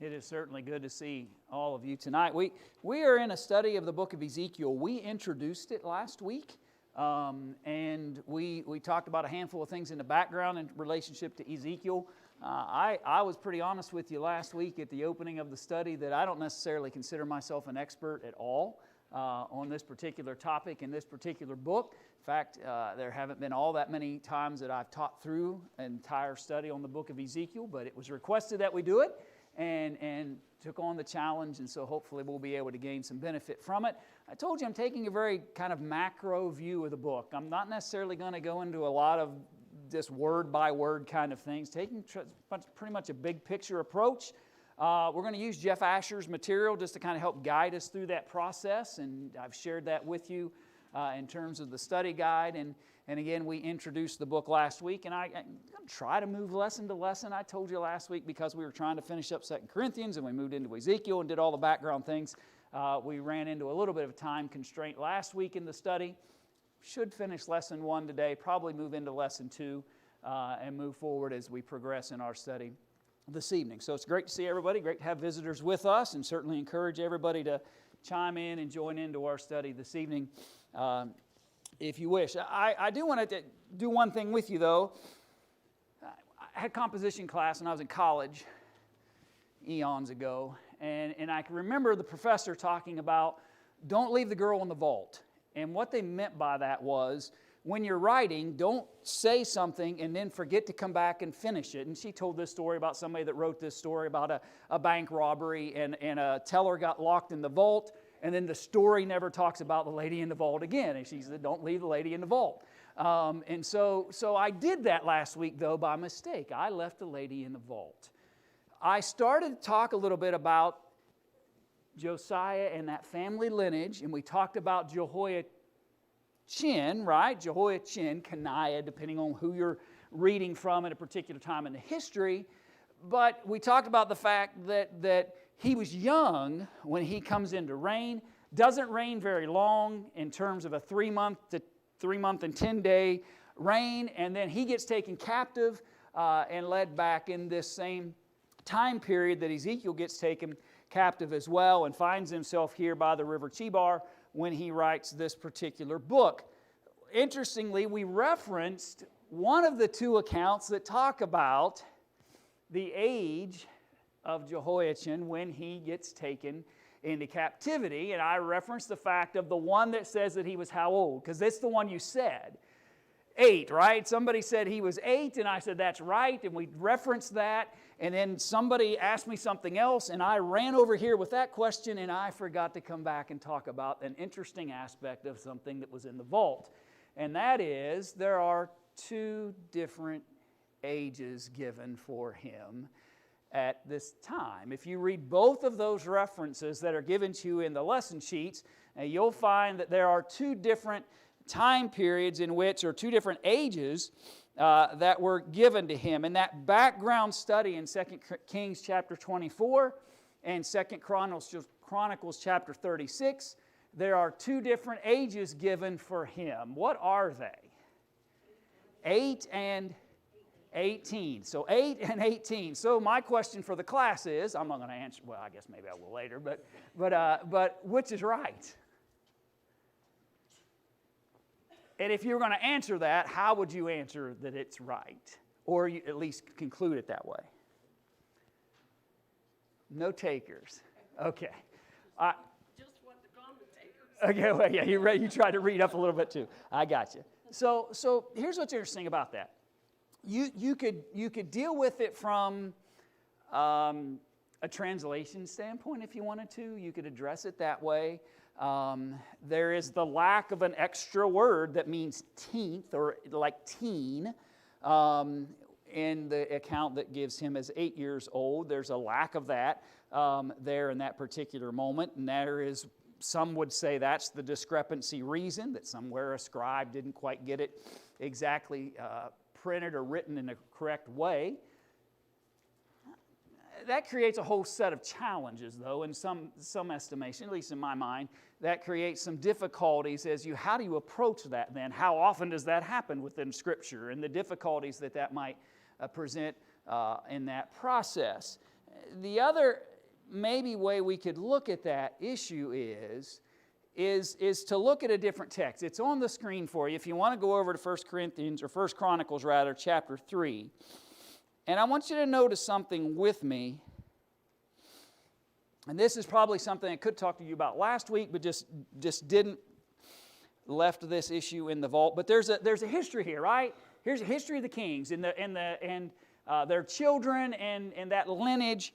It is certainly good to see all of you tonight. We are in a study of the book of Ezekiel. We introduced it last week, and we talked about a handful of things in the background in relationship to Ezekiel. I was pretty honest with you last week at the opening of the study that I don't necessarily consider myself an expert at all on this particular topic in this particular book. In fact, there haven't been all that many times that I've taught through an entire study on the book of Ezekiel, but it was requested that we do it. And took on the challenge, and so hopefully we'll be able to gain some benefit from it. I told you I'm taking a very kind of macro view of the book. I'm not necessarily going to go into a lot of just word-by-word kind of things, taking pretty much a big picture approach. We're going to use Jeff Asher's material just to kind of help guide us through that process, and I've shared that with you in terms of the study guide. And again, we introduced the book last week, and I'm going to try to move lesson to lesson. I told you last week because we were trying to finish up 2 Corinthians, and we moved into Ezekiel and did all the background things. We ran into a little bit of a time constraint last week in the study. Should finish lesson 1 today, probably move into lesson 2, and move forward as we progress in our study this evening. So it's great to see everybody, great to have visitors with us, and certainly encourage everybody to chime in and join into our study this evening. If you wish. I do want to do one thing with you, though. I had composition class when I was in college eons ago, and I can remember the professor talking about don't leave the girl in the vault. And what they meant by that was when you're writing, don't say something and then forget to come back and finish it. And she told this story about somebody that wrote this story about a bank robbery, and a teller got locked in the vault. And then the story never talks about the lady in the vault again. And she said, don't leave the lady in the vault. And so I did that last week, though, by mistake. I left the lady in the vault. I started to talk a little bit about Josiah and that family lineage. And we talked about Jehoiachin, right? Jehoiachin, Coniah, depending on who you're reading from at a particular time in the history. But we talked about the fact that he was young when he comes into reign, doesn't reign very long in terms of a 3-month and 10-day reign, and then he gets taken captive and led back in this same time period that Ezekiel gets taken captive as well, and finds himself here by the river Chebar when he writes this particular book. Interestingly, we referenced one of the two accounts that talk about the age of Jehoiachin when he gets taken into captivity. And I referenced the fact of the one that says that he was how old? Because that's the one you said. 8, right? Somebody said he was 8, and I said that's right, and we referenced that. And then somebody asked me something else, and I ran over here with that question, and I forgot to come back and talk about an interesting aspect of something that was in the vault. And that is, there are 2 different ages given for him at this time. If you read both of those references that are given to you in the lesson sheets, you'll find that there are 2 different time periods in which, or 2 different ages that were given to him. In that background study in 2 Kings chapter 24 and 2 Chronicles chapter 36, there are 2 different ages given for him. What are they? 8 and 18. So 8 and 18. So my question for the class is, I'm not going to answer, well, I guess maybe I will later, but which is right? And if you were going to answer that, how would you answer that it's right? Or you at least conclude it that way? No takers. Okay. Just what the commentators. Okay, well, yeah, you tried to read up a little bit too. I got you. So here's what's interesting about that. You could deal with it from a translation standpoint if you wanted to. You could address it that way. There is the lack of an extra word that means teenth or like teen in the account that gives him as 8 years old. There's a lack of that there in that particular moment, and there is, some would say that's the discrepancy reason, that somewhere a scribe didn't quite get it exactly printed or written in the correct way. That creates a whole set of challenges, though, in some estimation, at least in my mind. That creates some difficulties as how do you approach that then? How often does that happen within Scripture, and the difficulties that might present in that process. The other maybe way we could look at that issue is to look at a different text. It's on the screen for you if you want to go over to 1 Corinthians, or 1 Chronicles rather, chapter 3. And I want you to notice something with me. And this is probably something I could talk to you about last week, but just didn't, left this issue in the vault. But there's a history here, right? Here's a history of the kings and their children and that lineage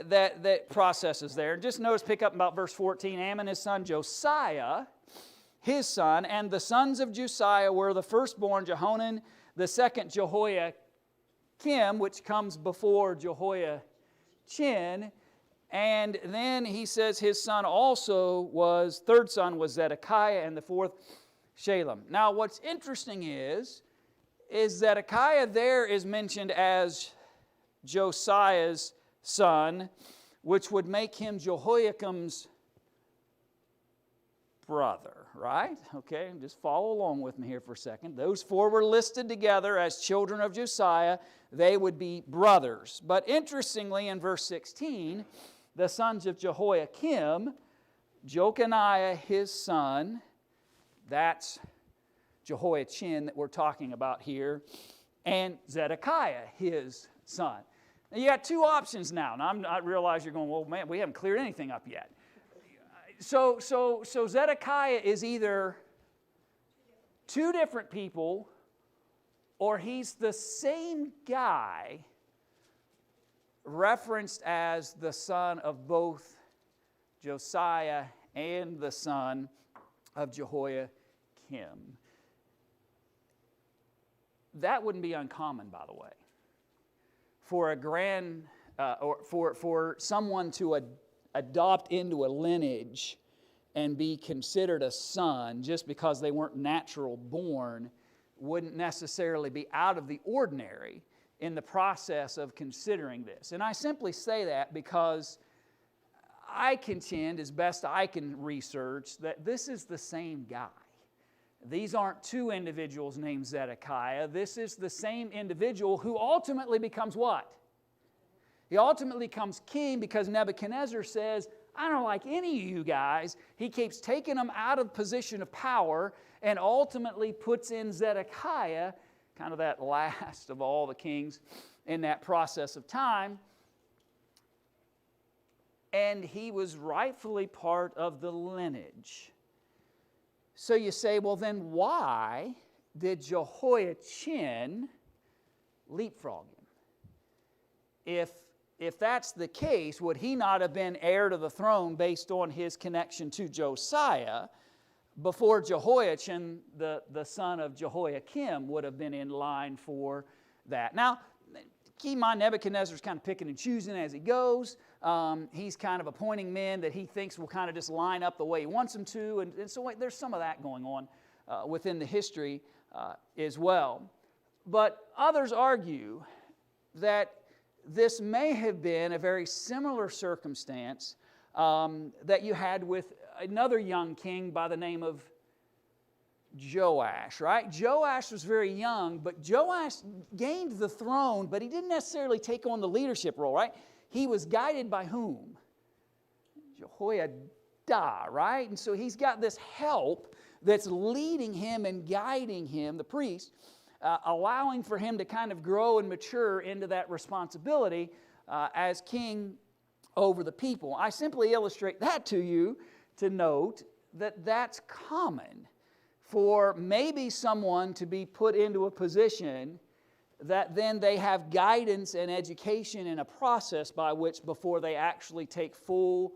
that processes there. Just notice, pick up about verse 14. Ammon, his son, Josiah, his son, and the sons of Josiah were the firstborn, Jehonan, the second, Jehoiakim, which comes before Jehoiachin. And then he says his son also was, third son was Zedekiah, and the fourth, Shalem. Now what's interesting is Zedekiah there is mentioned as Josiah's son, which would make him Jehoiakim's brother, right? Okay, just follow along with me here for a second. Those four were listed together as children of Josiah. They would be brothers. But interestingly, in verse 16, the sons of Jehoiakim, Jeconiah his son, that's Jehoiachin that we're talking about here, and Zedekiah his son. Now you got two options now. Now I realize you're going, well, man, we haven't cleared anything up yet. So Zedekiah is either two different people, or he's the same guy referenced as the son of both Josiah and the son of Jehoiakim. That wouldn't be uncommon, by the way, for for someone to adopt into a lineage and be considered a son just because they weren't natural born wouldn't necessarily be out of the ordinary in the process of considering this. And I simply say that because I contend, as best I can research, that this is the same guy. These aren't two individuals named Zedekiah. This is the same individual who ultimately becomes what? He ultimately becomes king because Nebuchadnezzar says, I don't like any of you guys. He keeps taking them out of position of power and ultimately puts in Zedekiah, kind of that last of all the kings in that process of time. And he was rightfully part of the lineage. So you say, well then why did Jehoiachin leapfrog him? If that's the case, would he not have been heir to the throne based on his connection to Josiah before Jehoiachin, the son of Jehoiakim, would have been in line for that? Now, keep in mind, Nebuchadnezzar's kind of picking and choosing as he goes. He's kind of appointing men that he thinks will kind of just line up the way he wants them to. And so there's some of that going on within the history as well. But others argue that this may have been a very similar circumstance that you had with another young king by the name of Joash, right? Joash was very young, but Joash gained the throne, but he didn't necessarily take on the leadership role, right? He was guided by whom? Jehoiada, right? And so he's got this help that's leading him and guiding him, the priest, allowing for him to kind of grow and mature into that responsibility as king over the people. I simply illustrate that to you to note that that's common for maybe someone to be put into a position that then they have guidance and education in a process by which before they actually take full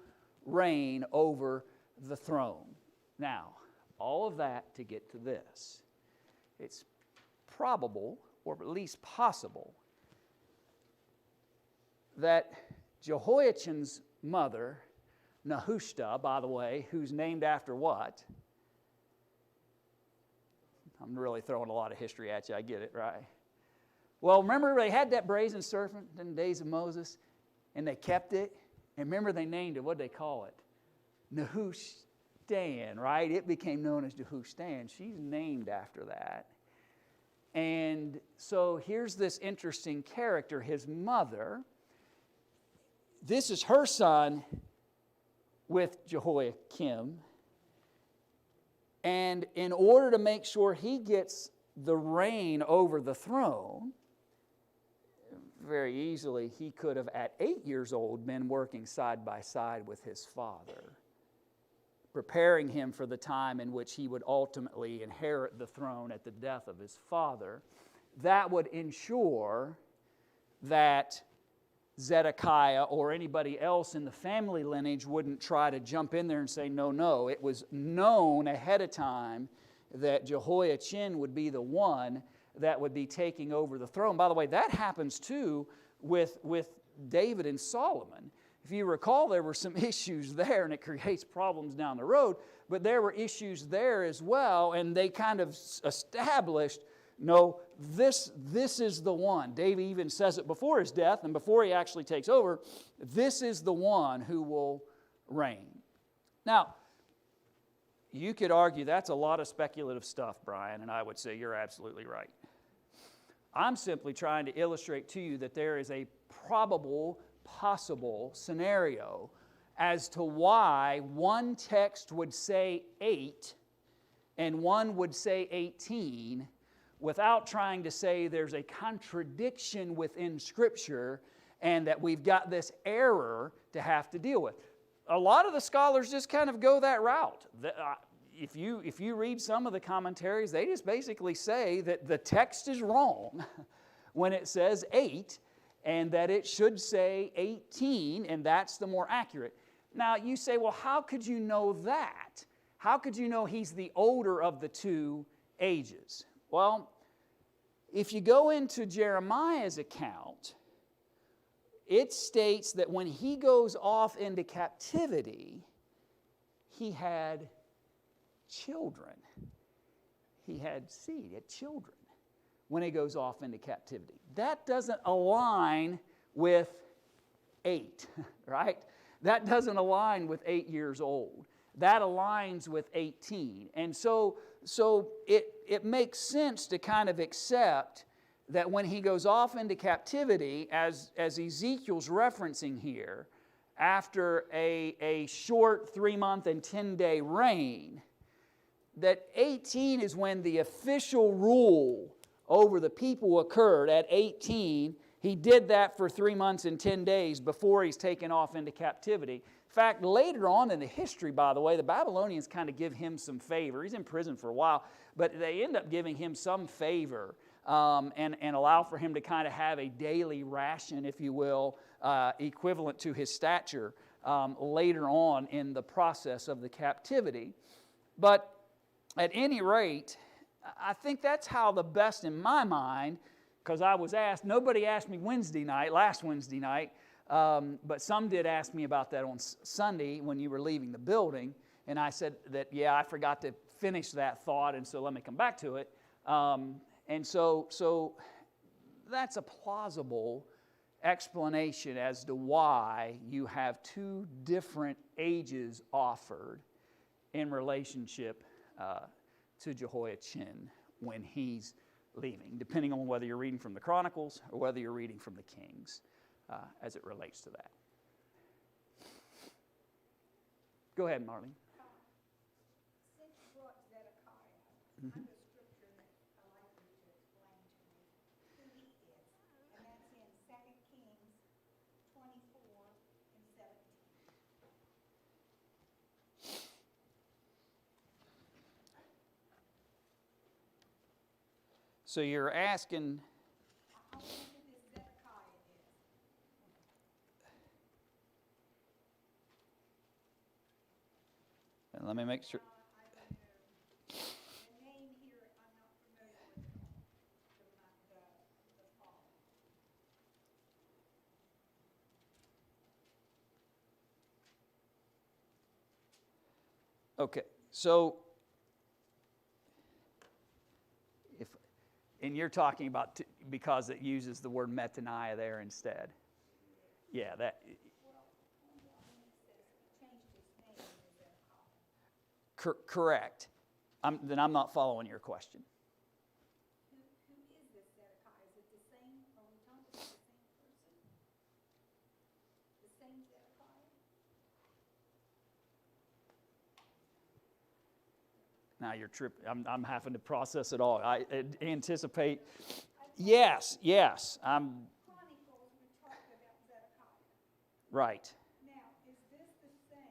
reign over the throne. Now, all of that to get to this. It's probable, or at least possible, that Jehoiachin's mother, Nehushta, by the way, who's named after what? I'm really throwing a lot of history at you, I get it, right? Well, remember they had that brazen serpent in the days of Moses, and they kept it. And remember they named it, what did they call it? Nehushtan, right? It became known as Nehushtan. She's named after that. And so here's this interesting character, his mother. this is her son with Jehoiakim. And in order to make sure he gets the reign over the throne, very easily he could have at 8 years old been working side by side with his father, preparing him for the time in which he would ultimately inherit the throne at the death of his father. That would ensure that Zedekiah or anybody else in the family lineage wouldn't try to jump in there and say, no. It was known ahead of time that Jehoiachin would be the one that would be taking over the throne. By the way, that happens too with David and Solomon. If you recall, there were some issues there, and it creates problems down the road, but there were issues there as well, and they kind of established, no, this is the one. David even says it before his death, and before he actually takes over, this is the one who will reign. Now, you could argue that's a lot of speculative stuff, Brian, and I would say you're absolutely right. I'm simply trying to illustrate to you that there is a probable, possible scenario as to why one text would say 8 and one would say 18 without trying to say there's a contradiction within Scripture and that we've got this error to have to deal with. A lot of the scholars just kind of go that route. If you read some of the commentaries, they just basically say that the text is wrong when it says 8 and that it should say 18, and that's the more accurate. Now, you say, well, how could you know that? How could you know he's the older of the two ages? Well, if you go into Jeremiah's account, it states that when he goes off into captivity, he had children. He had seed, he had children when he goes off into captivity. That doesn't align with 8, right? That doesn't align with 8 years old. That aligns with 18. And so it makes sense to kind of accept that when he goes off into captivity, as Ezekiel's referencing here, after a short 3-month and 10-day reign, that 18 is when the official rule over the people occurred. At 18, he did that for 3 months and 10 days before he's taken off into captivity. In fact, later on in the history, by the way, the Babylonians kind of give him some favor. He's in prison for a while, but they end up giving him some favor and allow for him to kind of have a daily ration, if you will, equivalent to his stature later on in the process of the captivity. But at any rate, I think that's how the best in my mind, because I was asked, nobody asked me last Wednesday night, but some did ask me about that on Sunday when you were leaving the building, and I said that, I forgot to finish that thought, and so let me come back to it. And so that's a plausible explanation as to why you have two different ages offered in relationship to Jehoiachin when he's leaving, depending on whether you're reading from the Chronicles or whether you're reading from the Kings as it relates to that. Go ahead, Marlene. Since you brought Zedekiah, Mm-hmm. the scripture that I like you to explain to me who he is, and that's in 2 Kings 24 and 17. So you're asking, I wonder who this Zedekiah is. and let me make sure. I don't know. The name here, I'm not familiar with the fall. Okay, so and you're talking about because it uses the word metaniah there instead. Yeah, that. Correct. Then I'm not following your question. Who is this Zedekiah? Is it the same? Are we talking about the same person? The same Now you're tripping. I'm having to process it all. I anticipate. Yes. Chronicles, we talked about Zedekiah. Right. Now, is this the same?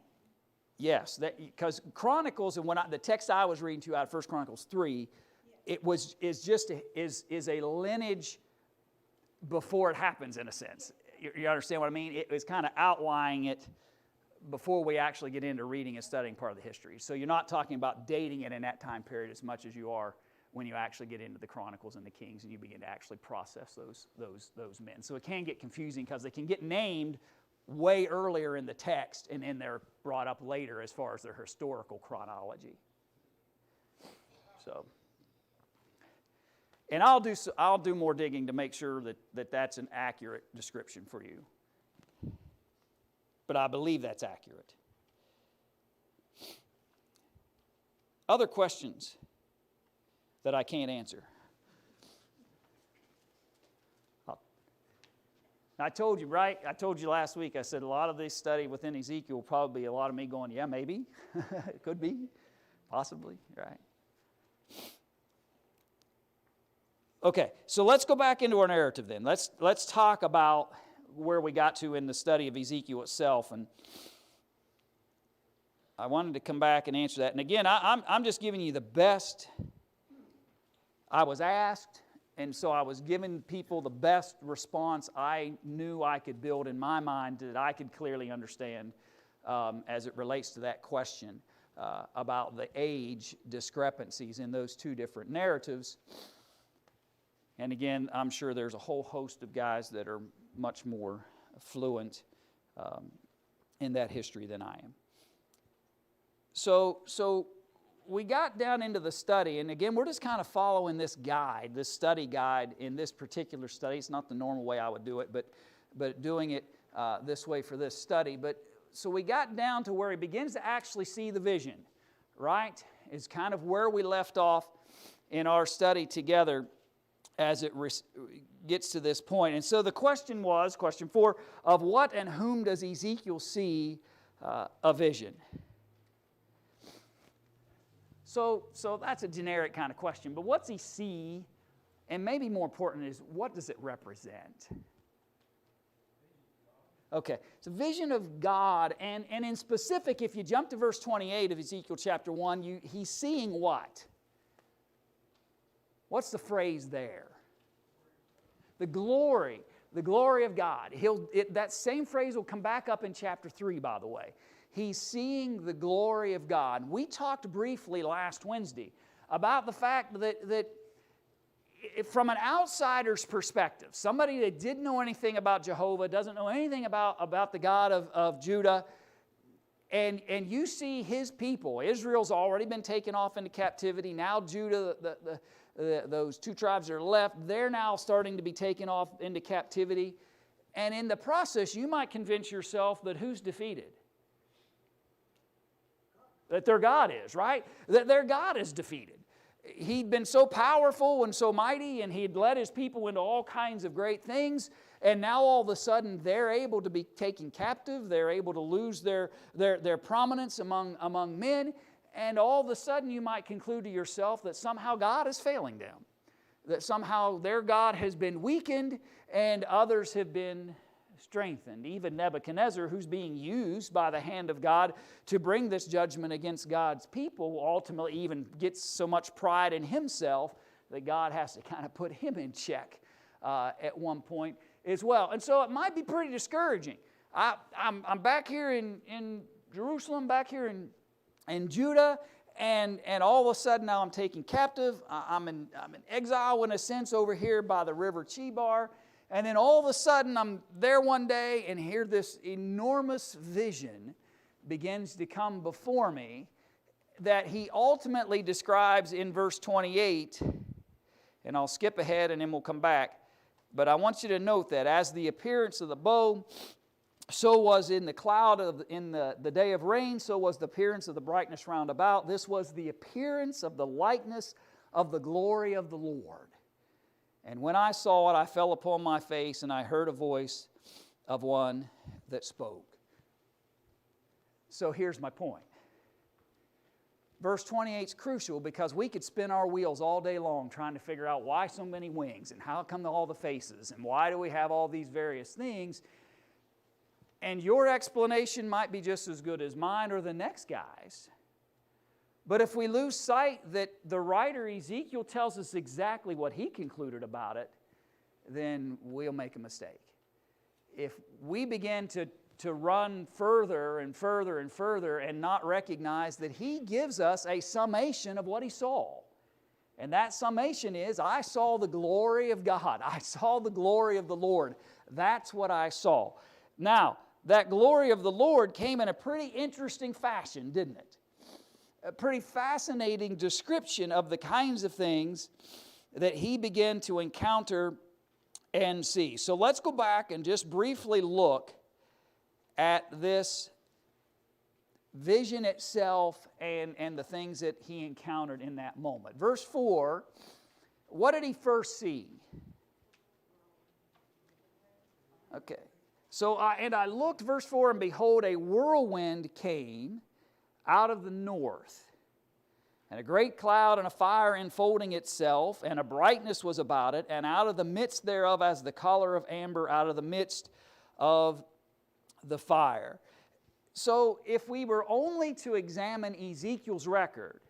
Yes, because Chronicles, and the text I was reading to you out of 1 Chronicles 3, is a lineage before it happens, in a sense. You understand what I mean? It was kind of outlining it before we actually get into reading and studying part of the history. So you're not talking about dating it in that time period as much as you are when you actually get into the Chronicles and the Kings and you begin to actually process those men. So it can get confusing because they can get named way earlier in the text and then they're brought up later as far as their historical chronology. So, and I'll do more digging to make sure that that's an accurate description for you. But I believe that's accurate. Other questions that I can't answer? I told you, right? I told you last week, I said a lot of this study within Ezekiel will probably be a lot of me going, yeah, maybe. It could be. Possibly, right? Okay, so let's go back into our narrative then. Let's talk about where we got to in the study of Ezekiel itself. And I wanted to come back and answer that. And again, I'm just giving you the best I was asked, and so I was giving people the best response I knew I could build in my mind that I could clearly understand as it relates to that question about the age discrepancies in those two different narratives. And again, I'm sure there's a whole host of guys that are much more fluent in that history than I am. So we got down into the study, and again, we're just kind of following this guide, this study guide in this particular study. It's not the normal way I would do it, but doing it this way for this study. But so we got down to where he begins to actually see the vision, right? Is kind of where we left off in our study together as it gets to this point. And so the question was, question 4, of what and whom does Ezekiel see a vision? So that's a generic kind of question, but what's he see? And maybe more important is, what does it represent? Okay, it's a vision of God, and in specific, if you jump to verse 28 of Ezekiel chapter 1, he's seeing what? What's the phrase there? The glory of God. That same phrase will come back up in chapter 3, by the way. He's seeing the glory of God. We talked briefly last Wednesday about the fact that from an outsider's perspective, somebody that didn't know anything about Jehovah, doesn't know anything about the God of Judah, and you see his people. Israel's already been taken off into captivity. Now Judah, those two tribes that are left, they're now starting to be taken off into captivity. And in the process, you might convince yourself that who's defeated? That their God is, right? That their God is defeated. He'd been so powerful and so mighty, and he'd led his people into all kinds of great things, and now all of a sudden they're able to be taken captive, they're able to lose their prominence among men, and all of a sudden you might conclude to yourself that somehow God is failing them, that somehow their God has been weakened and others have been strengthened. Even Nebuchadnezzar, who's being used by the hand of God to bring this judgment against God's people, ultimately even gets so much pride in himself that God has to kind of put him in check at one point as well. And so it might be pretty discouraging. I'm back here in Jerusalem, back here in Judah, and all of a sudden now I'm taken captive. I'm in exile in a sense over here by the river Chebar. And then all of a sudden I'm there one day and here this enormous vision begins to come before me that he ultimately describes in verse 28. And I'll skip ahead and then we'll come back. But I want you to note that as the appearance of the bow, so was in the cloud in the day of rain, so was the appearance of the brightness round about. This was the appearance of the likeness of the glory of the Lord. And when I saw it, I fell upon my face, and I heard a voice of one that spoke. So here's my point. verse 28 is crucial because we could spin our wheels all day long trying to figure out why so many wings and how come all the faces and why do we have all these various things. And your explanation might be just as good as mine or the next guy's. But if we lose sight that the writer Ezekiel tells us exactly what he concluded about it, then we'll make a mistake. If we begin to run further and further and further and not recognize that he gives us a summation of what he saw. And that summation is, I saw the glory of God. I saw the glory of the Lord. That's what I saw. Now, that glory of the Lord came in a pretty interesting fashion, didn't it? A pretty fascinating description of the kinds of things that he began to encounter and see. So let's go back and just briefly look at this vision itself and the things that he encountered in that moment. Verse 4, what did he first see? Okay. So, I looked, verse 4, and behold, a whirlwind came out of the north, and a great cloud and a fire enfolding itself, and a brightness was about it, and out of the midst thereof as the color of amber out of the midst of the fire. So if we were only to examine Ezekiel's record,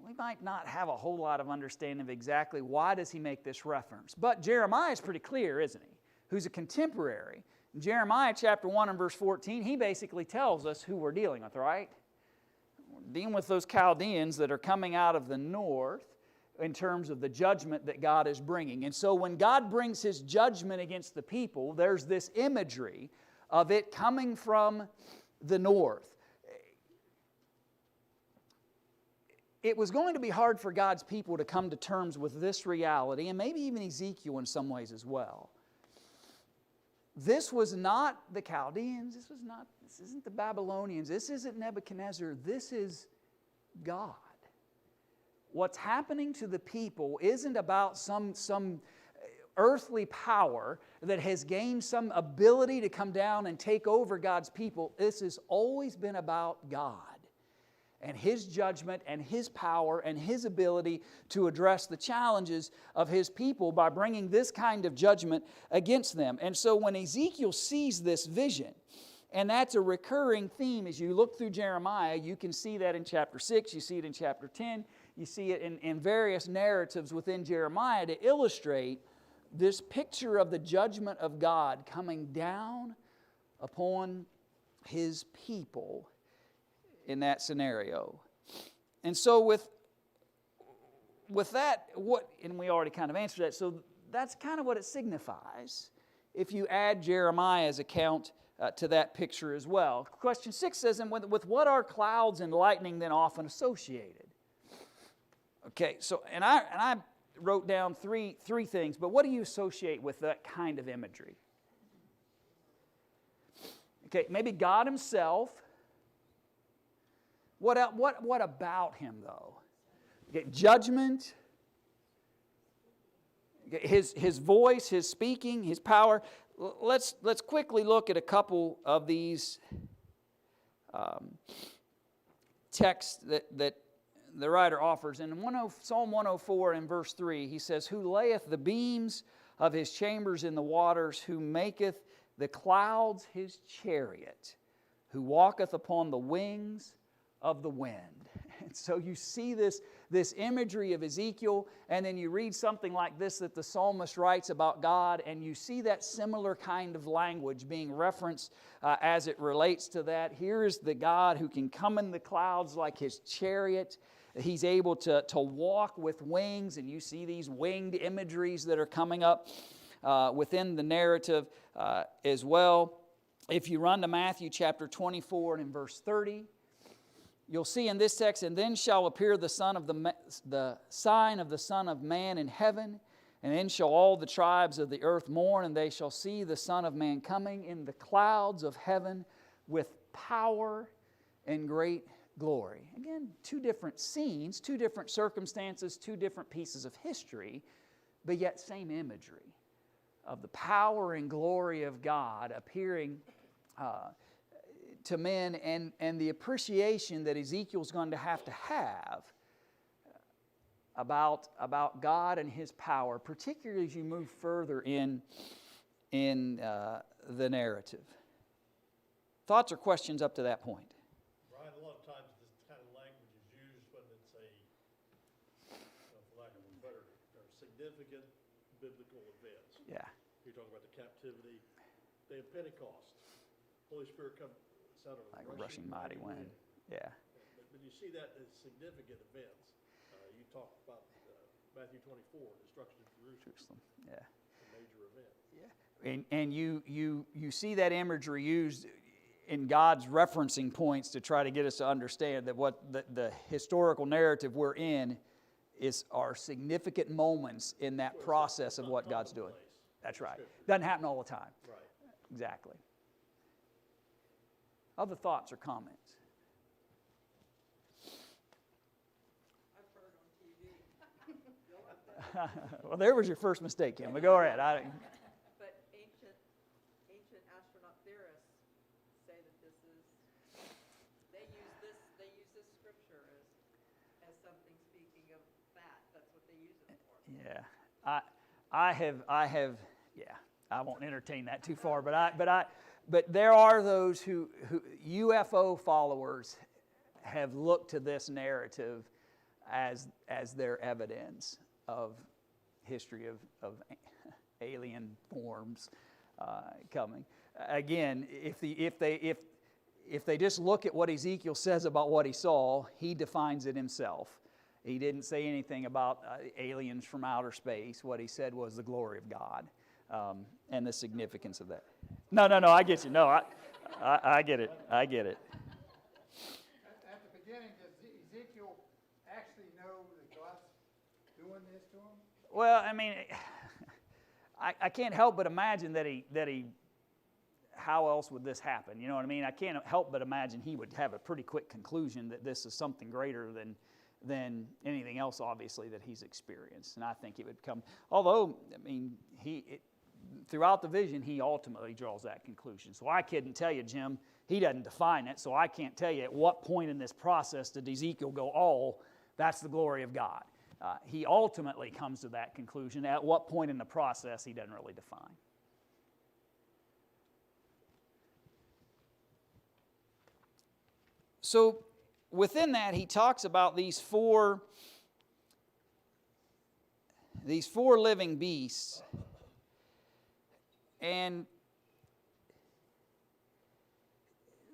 we might not have a whole lot of understanding of exactly why does he make this reference. But Jeremiah is pretty clear, isn't he? Who's a contemporary. In Jeremiah chapter 1 and verse 14, he basically tells us who we're dealing with, right? We're dealing with those Chaldeans that are coming out of the north in terms of the judgment that God is bringing. And so when God brings his judgment against the people, there's this imagery of it coming from the north. It was going to be hard for God's people to come to terms with this reality, and maybe even Ezekiel in some ways as well. This was not the Chaldeans, this isn't the Babylonians, this isn't Nebuchadnezzar, this is God. What's happening to the people isn't about some earthly power that has gained some ability to come down and take over God's people. This has always been about God and his judgment and his power and his ability to address the challenges of his people by bringing this kind of judgment against them. And so when Ezekiel sees this vision, and that's a recurring theme as you look through Jeremiah, you can see that in chapter 6, you see it in chapter 10, you see it in various narratives within Jeremiah to illustrate this picture of the judgment of God coming down upon his people in that scenario. And so with that, and we already kind of answered that, so that's kind of what it signifies if you add Jeremiah's account to that picture as well. Question 6 says, and with what are clouds and lightning then often associated? Okay, so, and I wrote down three things, but what do you associate with that kind of imagery? Okay, maybe God himself. What about him, though? Okay, judgment, his voice, his speaking, his power. Let's quickly look at a couple of these texts that the writer offers. In Psalm 104 and verse 3, he says, who layeth the beams of his chambers in the waters, who maketh the clouds his chariot, who walketh upon the wings of the wind. And so you see this imagery of Ezekiel, and then you read something like this that the psalmist writes about God, and you see that similar kind of language being referenced as it relates to that. Here is the God who can come in the clouds like his chariot. He's able to walk with wings, and you see these winged imageries that are coming up within the narrative as well. If you run to Matthew chapter 24 and in verse 30, you'll see in this text, and then shall appear the sign of the Son of Man in heaven, and then shall all the tribes of the earth mourn, and they shall see the Son of Man coming in the clouds of heaven with power and great glory. Again, two different scenes, two different circumstances, two different pieces of history, but yet same imagery of the power and glory of God appearing to men, and the appreciation that Ezekiel's going to have about God and His power, particularly as you move further in the narrative. Thoughts or questions up to that point? Brian, a lot of times this kind of language is used when it's for lack of a better, or significant biblical events. Yeah. You're talking about the captivity, day of Pentecost. Holy Spirit come, sounded Like a rushing mighty wind. Yeah. But you see that as significant events. You talked about Matthew 24, destruction of Jerusalem. Yeah. A major event. Yeah. And you see that imagery used in God's referencing points to try to get us to understand that what the historical narrative we're in are significant moments in that process of what God's doing. That's right. Doesn't happen all the time. Right. Exactly. Other thoughts or comments? I've heard on TV. Well, there was your first mistake, Kim. But go ahead. But ancient astronaut theorists say that they use this scripture as something speaking of that. That's what they use it for. Yeah, I won't entertain that too far, but there are those who UFO followers have looked to this narrative as their evidence of history of alien forms coming. Again, if they just look at what Ezekiel says about what he saw, he defines it himself. He didn't say anything about aliens from outer space. What he said was the glory of God and the significance of that. No, I get you. No, I get it. I get it. At the beginning, does Ezekiel actually know that God's doing this to him? Well, I mean, I can't help but imagine that he. How else would this happen? You know what I mean? I can't help but imagine he would have a pretty quick conclusion that this is something greater than anything else, obviously, that he's experienced. And I think it would come. Although, I mean, throughout the vision, he ultimately draws that conclusion. So I couldn't tell you, Jim. He doesn't define it, so I can't tell you at what point in this process did Ezekiel go, oh, that's the glory of God. He ultimately comes to that conclusion. At what point in the process, he doesn't really define. So within that, he talks about these four living beasts. And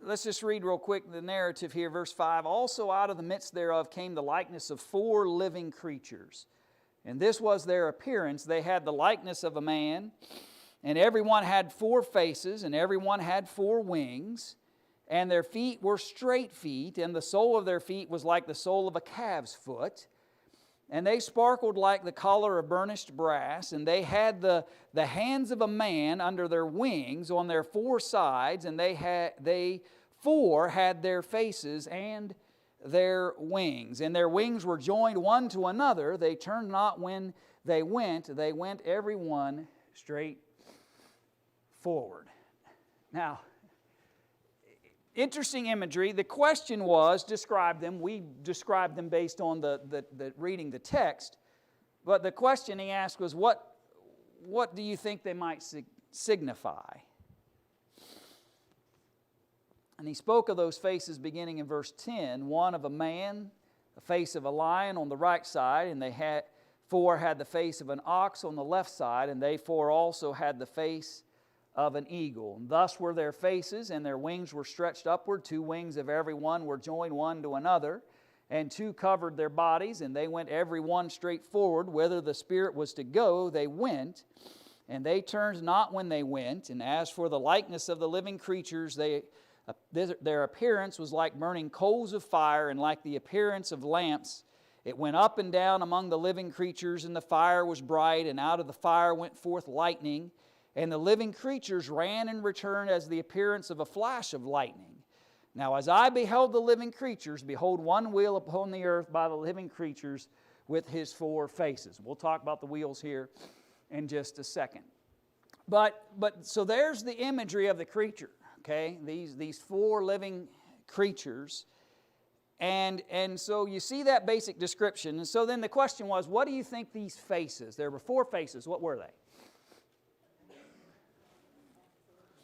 let's just read real quick the narrative here, verse 5. Also out of the midst thereof came the likeness of 4 living creatures. And this was their appearance. They had the likeness of a man, and every one had 4 faces, and every one had 4 wings. And their feet were straight feet, and the sole of their feet was like the sole of a calf's foot. And they sparkled like the color of burnished brass, and they had the hands of a man under their wings on their 4 sides, and they 4 had their faces and their wings. And their wings were joined one to another. They turned not when they went every one straight forward. Now, interesting imagery. The question was, describe them. We described them based on the reading the text. But the question he asked was, what do you think they might signify? And he spoke of those faces beginning in verse 10. One of a man, the face of a lion on the right side, and 4 had the face of an ox on the left side, and they 4 also had the face of an eagle. And thus were their faces, and their wings were stretched upward. 2 wings of every one were joined one to another, and 2 covered their bodies, and they went every one straight forward. Whither the Spirit was to go, they went, and they turned not when they went. And as for the likeness of the living creatures, their appearance was like burning coals of fire, and like the appearance of lamps. It went up and down among the living creatures, and the fire was bright, and out of the fire went forth lightning. And the living creatures ran and returned as the appearance of a flash of lightning. Now as I beheld the living creatures, behold, one wheel upon the earth by the living creatures with his 4 faces. We'll talk about the wheels here in just a second. But so there's the imagery of the creature. okay? These four living creatures. And so you see that basic description. And so then the question was, what do you think these faces? There were four faces. What were they?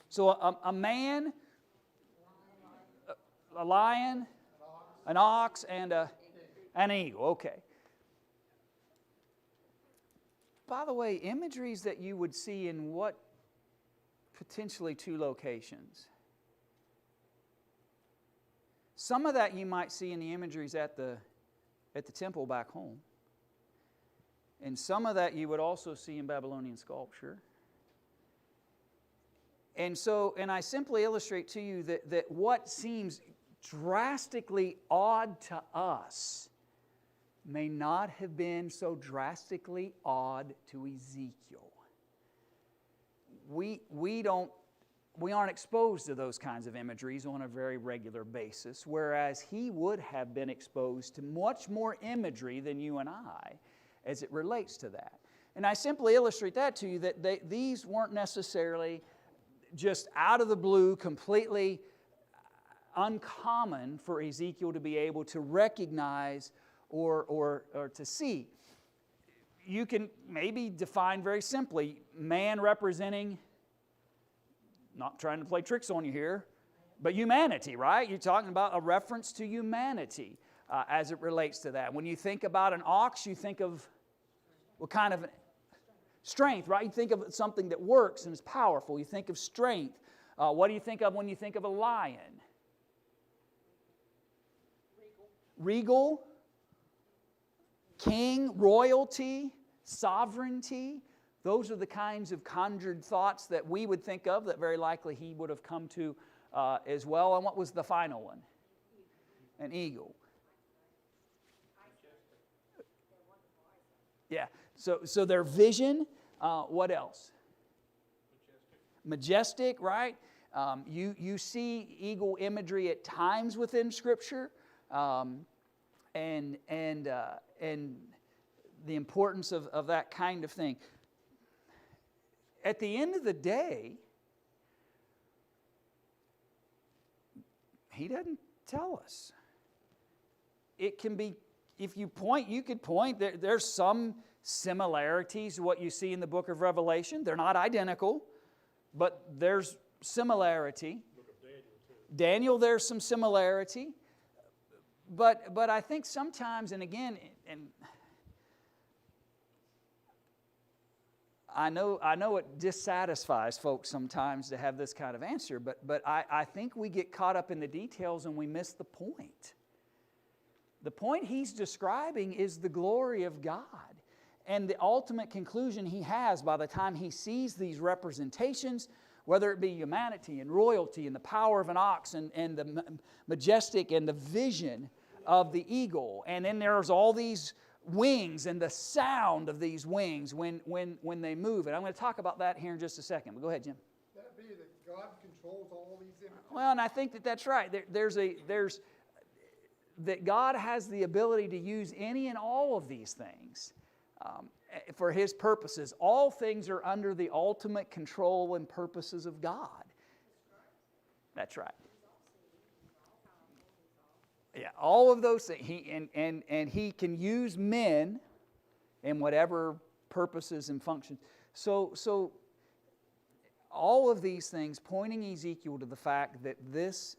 So a man, a lion, an ox, and an eagle. Okay. By the way, imageries that you would see in what potentially two locations? Some of that you might see in the imageries at the temple back home. And some of that you would also see in Babylonian sculpture. And I simply illustrate to you that what seems drastically odd to us may not have been so drastically odd to Ezekiel. We aren't exposed to those kinds of imageries on a very regular basis, whereas he would have been exposed to much more imagery than you and I as it relates to that. And I simply illustrate that to you that these weren't necessarily just out of the blue, completely uncommon for Ezekiel to be able to recognize or to see. You can maybe define very simply man representing, not trying to play tricks on you here, but humanity, right? You're talking about a reference to humanity as it relates to that. When you think about an ox, you think of what kind of strength, right? You think of something that works and is powerful. You think of strength. What do you think of when you think of a lion? Regal. King, royalty, sovereignty. Those are the kinds of conjured thoughts that we would think of that very likely he would have come to as well. And what was the final one? An eagle. Yeah. So their vision. What else? Majestic, right? You see eagle imagery at times within Scripture, and the importance of that kind of thing. At the end of the day, he doesn't tell us. It can be, if you point, you could point, there's some similarities to what you see in the book of Revelation. They're not identical, but there's similarity. Book of Daniel, too. Daniel, there's some similarity. But I think sometimes, and again, and I know it dissatisfies folks sometimes to have this kind of answer, but I think we get caught up in the details and we miss the point. The point he's describing is the glory of God. And the ultimate conclusion he has by the time he sees these representations, whether it be humanity and royalty and the power of an ox and the majestic and the vision of the eagle. And then there's all these wings and the sound of these wings when they move. And I'm going to talk about that here in just a second. But go ahead, Jim. That be that God controls all these images? Well, and I think that's right. There's that God has the ability to use any and all of these things for His purposes. All things are under the ultimate control and purposes of God. That's right. Yeah, all of those things. He can use men in whatever purposes and functions. So all of these things pointing Ezekiel to the fact that this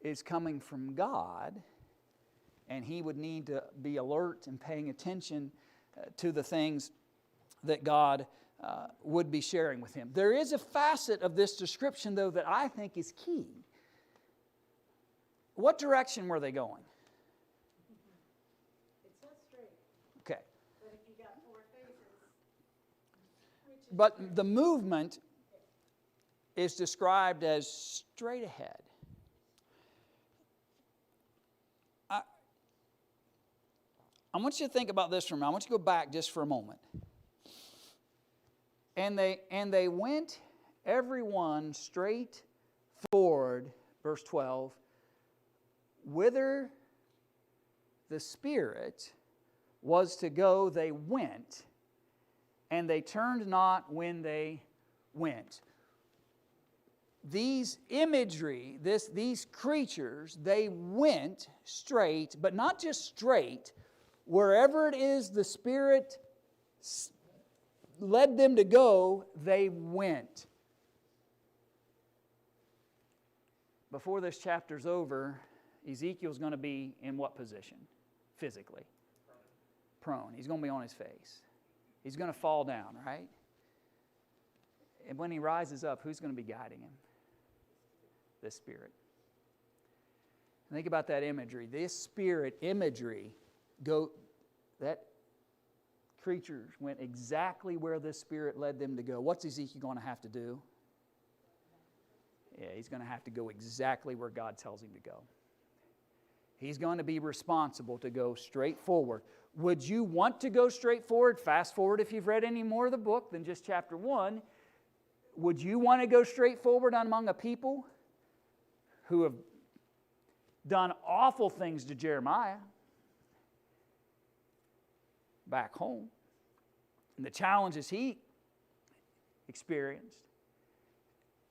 is coming from God, and he would need to be alert and paying attention to the things that God would be sharing with him. There is a facet of this description, though, that I think is key. What direction were they going? It says straight, Okay. but if you got four faces, which is But the movement is described as straight ahead. I want you to think about this for a moment. I want you to go back just for a moment. And they went, everyone, straight forward, verse 12, whither the Spirit was to go, they went, and they turned not when they went. these imagery, these creatures, they went straight, but not just straight, wherever it is the Spirit led them to go, they went. Before this chapter's over, Ezekiel's going to be in what position? Physically? Prone. He's going to be on his face. He's going to fall down, right? And when he rises up, who's going to be guiding him? The Spirit. Think about that imagery. This Spirit imagery, that creatures went exactly where the Spirit led them to go. What's Ezekiel going to have to do? Yeah, he's going to have to go exactly where God tells him to go. He's going to be responsible to go straight forward. Would you want to go straight forward? Fast forward if you've read any more of the book than just chapter 1. Would you want to go straight forward among a people who have done awful things to Jeremiah back home and the challenges he experienced?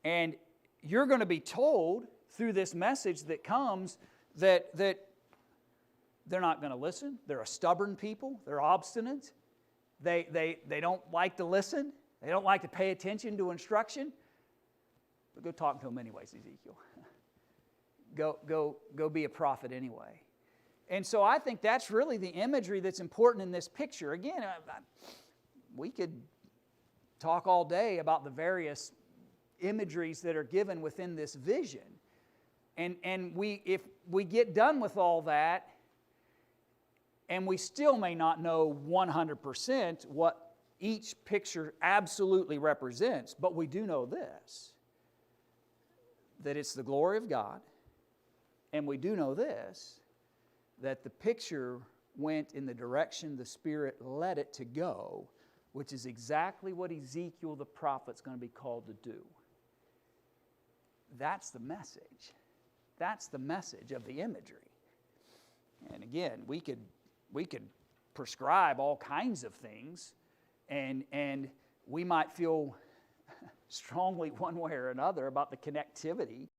And you're going to be told through this message that comes that they're not going to listen. They're a stubborn people. They're obstinate. They don't like to listen. They don't like to pay attention to instruction. But go talk to them anyways, Ezekiel. Go be a prophet anyway. And so I think that's really the imagery that's important in this picture. Again, we could talk all day about the various imageries that are given within this vision. And if we get done with all that, and we still may not know 100% what each picture absolutely represents, but we do know this, that it's the glory of God, and we do know this, that the picture went in the direction the Spirit led it to go, which is exactly what Ezekiel the prophet's going to be called to do. That's the message. That's the message of the imagery. And again, we could prescribe all kinds of things, and we might feel strongly one way or another about the connectivity